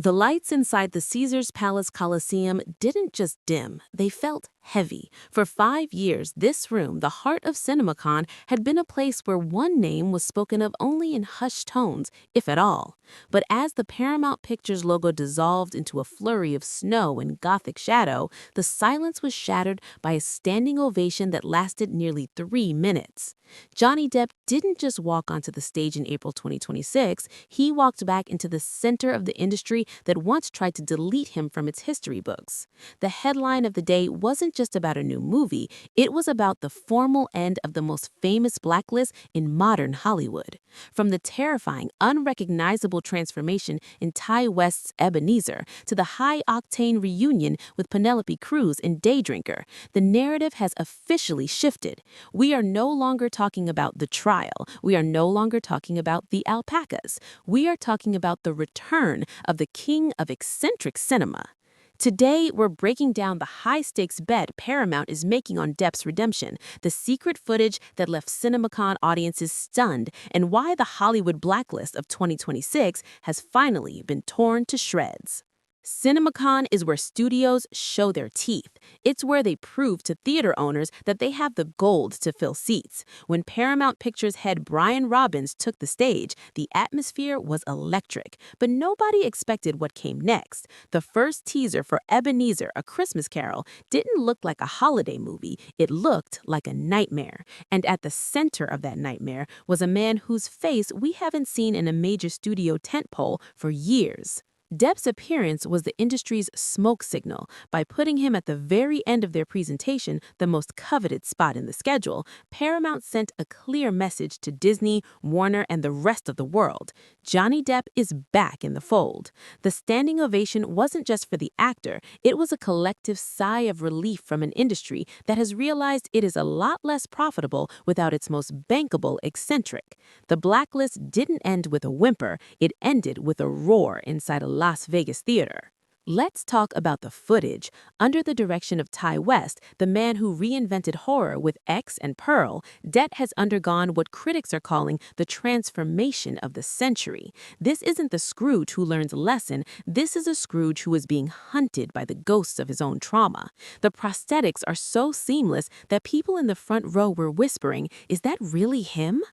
The lights inside the Caesars Palace Colosseum didn't just dim, they felt heavy. For 5 years, this room, the heart of CinemaCon, had been a place where one name was spoken of only in hushed tones, if at all. But as the Paramount Pictures logo dissolved into a flurry of snow and gothic shadow, the silence was shattered by a standing ovation that lasted nearly 3 minutes. Johnny Depp didn't just walk onto the stage in April 2026, he walked back into the center of the industry that once tried to delete him from its history books. The headline of the day wasn't just about a new movie, it was about the formal end of the most famous blacklist in modern Hollywood. From the terrifying, unrecognizable transformation in Ty West's Ebenezer to the high-octane reunion with Penélope Cruz in Daydrinker, the narrative has officially shifted. We are no longer talking about the trial. We are no longer talking about the alpacas. We are talking about the return of the king of eccentric cinema. Today, we're breaking down the high-stakes bet Paramount is making on Depp's redemption, the secret footage that left CinemaCon audiences stunned, and why the Hollywood Blacklist of 2026 has finally been torn to shreds. CinemaCon is where studios show their teeth. It's where they prove to theater owners that they have the gold to fill seats. When Paramount Pictures head Brian Robbins took the stage, the atmosphere was electric. But nobody expected what came next. The first teaser for Ebenezer, A Christmas Carol, didn't look like a holiday movie. It looked like a nightmare. And at the center of that nightmare was a man whose face we haven't seen in a major studio tentpole for years. Depp's appearance was the industry's smoke signal. By putting him at the very end of their presentation, the most coveted spot in the schedule, Paramount sent a clear message to Disney, Warner, and the rest of the world. Johnny Depp is back in the fold. The standing ovation wasn't just for the actor, it was a collective sigh of relief from an industry that has realized it is a lot less profitable without its most bankable eccentric. The blacklist didn't end with a whimper, it ended with a roar inside a Las Vegas theater. Let's talk about the footage. Under the direction of Ty West, the man who reinvented horror with X and Pearl, Depp has undergone what critics are calling the transformation of the century. This isn't the Scrooge who learns a lesson, this is a Scrooge who is being hunted by the ghosts of his own trauma. The prosthetics are so seamless that people in the front row were whispering, "Is that really him?"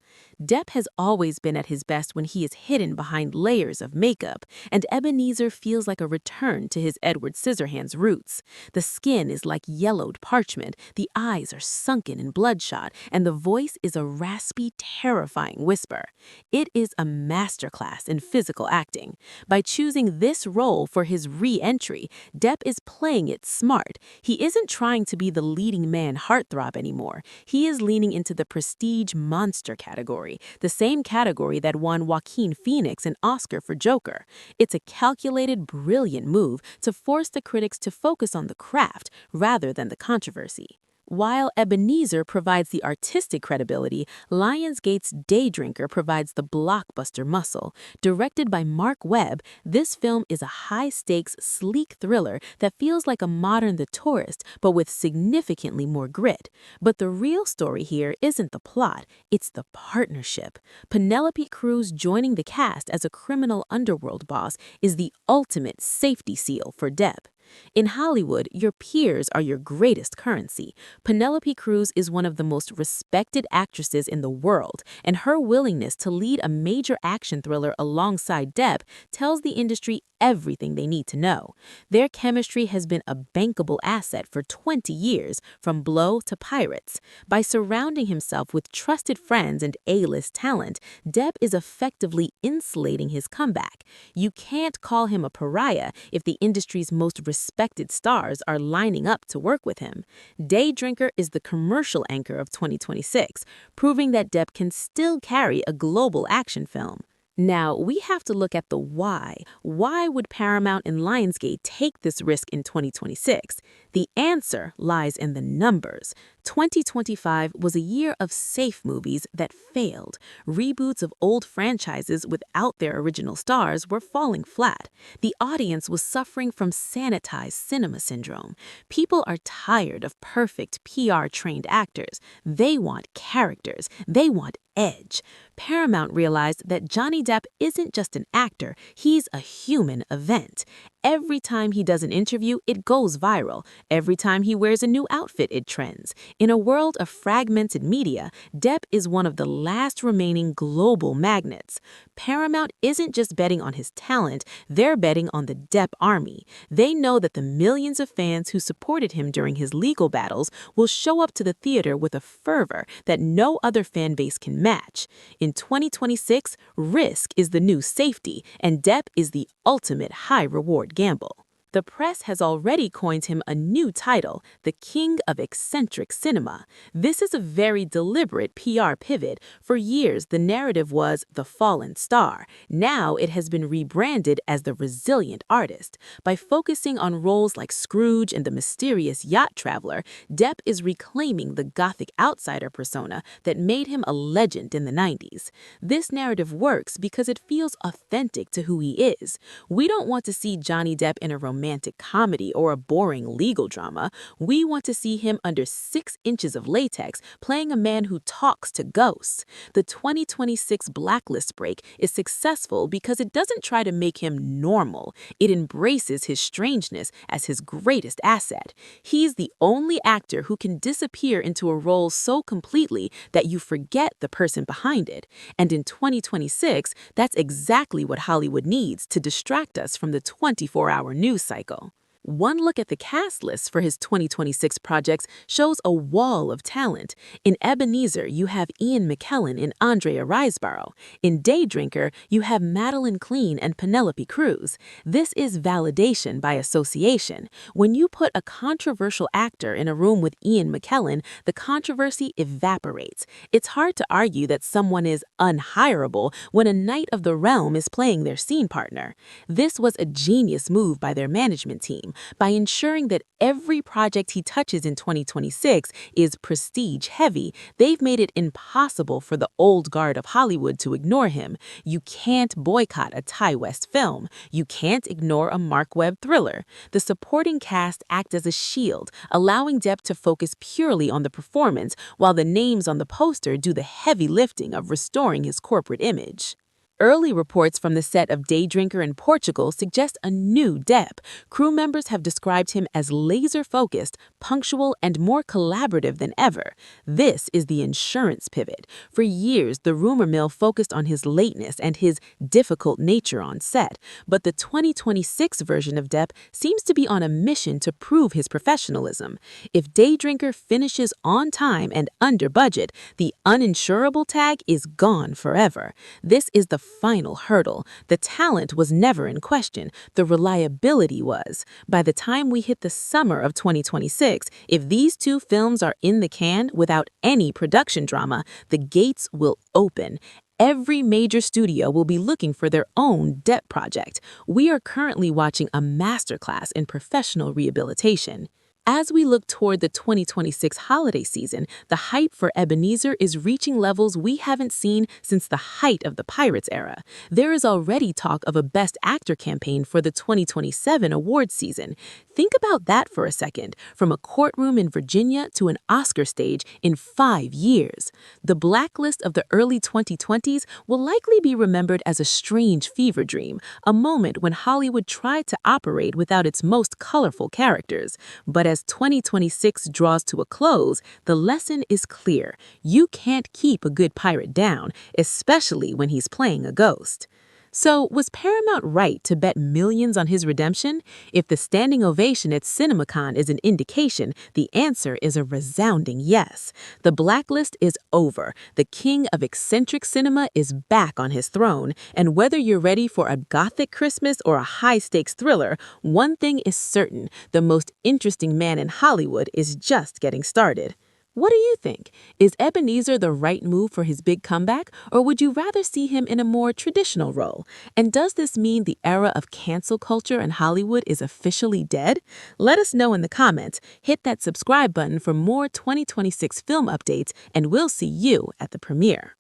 Depp has always been at his best when he is hidden behind layers of makeup, and Ebenezer feels like a return to his Edward Scissorhands roots. The skin is like yellowed parchment, the eyes are sunken and bloodshot, and the voice is a raspy, terrifying whisper. It is a masterclass in physical acting. By choosing this role for his re-entry, Depp is playing it smart. He isn't trying to be the leading man heartthrob anymore. He is leaning into the prestige monster category, the same category that won Joaquin Phoenix an Oscar for Joker. It's a calculated, brilliant move to force the critics to focus on the craft rather than the controversy. While Ebenezer provides the artistic credibility, Lionsgate's Daydrinker provides the blockbuster muscle. Directed by Marc Webb, this film is a high-stakes, sleek thriller that feels like a modern The Tourist, but with significantly more grit. But the real story here isn't the plot, it's the partnership. Penélope Cruz joining the cast as a criminal underworld boss is the ultimate safety seal for Depp. In Hollywood, your peers are your greatest currency. Penélope Cruz is one of the most respected actresses in the world, and her willingness to lead a major action thriller alongside Depp tells the industry everything they need to know. Their chemistry has been a bankable asset for 20 years, from Blow to Pirates. By surrounding himself with trusted friends and A-list talent, Depp is effectively insulating his comeback. You can't call him a pariah if the industry's most respected stars are lining up to work with him. Daydrinker is the commercial anchor of 2026, proving that Depp can still carry a global action film. Now, we have to look at the why. Why would Paramount and Lionsgate take this risk in 2026? The answer lies in the numbers. 2025 was a year of safe movies that failed. Reboots of old franchises without their original stars were falling flat. The audience was suffering from sanitized cinema syndrome. People are tired of perfect PR-trained actors. They want characters. They want edge. Paramount realized that Johnny Depp isn't just an actor, he's a human event. Every time he does an interview, it goes viral. Every time he wears a new outfit, it trends. In a world of fragmented media, Depp is one of the last remaining global magnets. Paramount isn't just betting on his talent, they're betting on the Depp army. They know that the millions of fans who supported him during his legal battles will show up to the theater with a fervor that no other fan base can match. In 2026, risk is the new safety, and Depp is the ultimate high-reward gamble. The press has already coined him a new title, the King of Eccentric Cinema. This is a very deliberate PR pivot. For years, the narrative was the fallen star. Now it has been rebranded as the resilient artist. By focusing on roles like Scrooge and the mysterious yacht traveler, Depp is reclaiming the gothic outsider persona that made him a legend in the 90s. This narrative works because it feels authentic to who he is. We don't want to see Johnny Depp in a romantic comedy or a boring legal drama. We want to see him under 6 inches of latex playing a man who talks to ghosts. The 2026 Blacklist break is successful because it doesn't try to make him normal. It embraces his strangeness as his greatest asset. He's the only actor who can disappear into a role so completely that you forget the person behind it. And in 2026, that's exactly what Hollywood needs to distract us from the 24-hour news cycle. One look at the cast list for his 2026 projects shows a wall of talent. In Ebenezer, you have Ian McKellen and Andrea Riseborough. In Daydrinker, you have Madeline Clean and Penelope Cruz. This is validation by association. When you put a controversial actor in a room with Ian McKellen, the controversy evaporates. It's hard to argue that someone is unhireable when a Knight of the Realm is playing their scene partner. This was a genius move by their management team. By ensuring that every project he touches in 2026 is prestige-heavy, they've made it impossible for the old guard of Hollywood to ignore him. You can't boycott a Ty West film. You can't ignore a Marc Webb thriller. The supporting cast act as a shield, allowing Depp to focus purely on the performance, while the names on the poster do the heavy lifting of restoring his corporate image. Early reports from the set of Daydrinker in Portugal suggest a new Depp. Crew members have described him as laser-focused, punctual, and more collaborative than ever. This is the insurance pivot. For years, the rumor mill focused on his lateness and his difficult nature on set. But the 2026 version of Depp seems to be on a mission to prove his professionalism. If Daydrinker finishes on time and under budget, the uninsurable tag is gone forever. This is the final hurdle. The talent was never in question. The reliability was. By the time we hit the summer of 2026, if these two films are in the can without any production drama, the gates will open. Every major studio will be looking for their own Depp project. We are currently watching a masterclass in professional rehabilitation. As we look toward the 2026 holiday season, the hype for Ebenezer is reaching levels we haven't seen since the height of the Pirates era. There is already talk of a Best Actor campaign for the 2027 awards season. Think about that for a second, from a courtroom in Virginia to an Oscar stage in 5 years. The Blacklist of the early 2020s will likely be remembered as a strange fever dream, a moment when Hollywood tried to operate without its most colorful characters. But as 2026 draws to a close, the lesson is clear. You can't keep a good pirate down, especially when he's playing a ghost. So, was Paramount right to bet millions on his redemption? If the standing ovation at CinemaCon is an indication, the answer is a resounding yes. The Blacklist is over. The king of eccentric cinema is back on his throne. And whether you're ready for a gothic Christmas or a high-stakes thriller, one thing is certain: the most interesting man in Hollywood is just getting started. What do you think? Is Ebenezer the right move for his big comeback, or would you rather see him in a more traditional role? And does this mean the era of cancel culture in Hollywood is officially dead? Let us know in the comments. Hit that subscribe button for more 2026 film updates, and we'll see you at the premiere.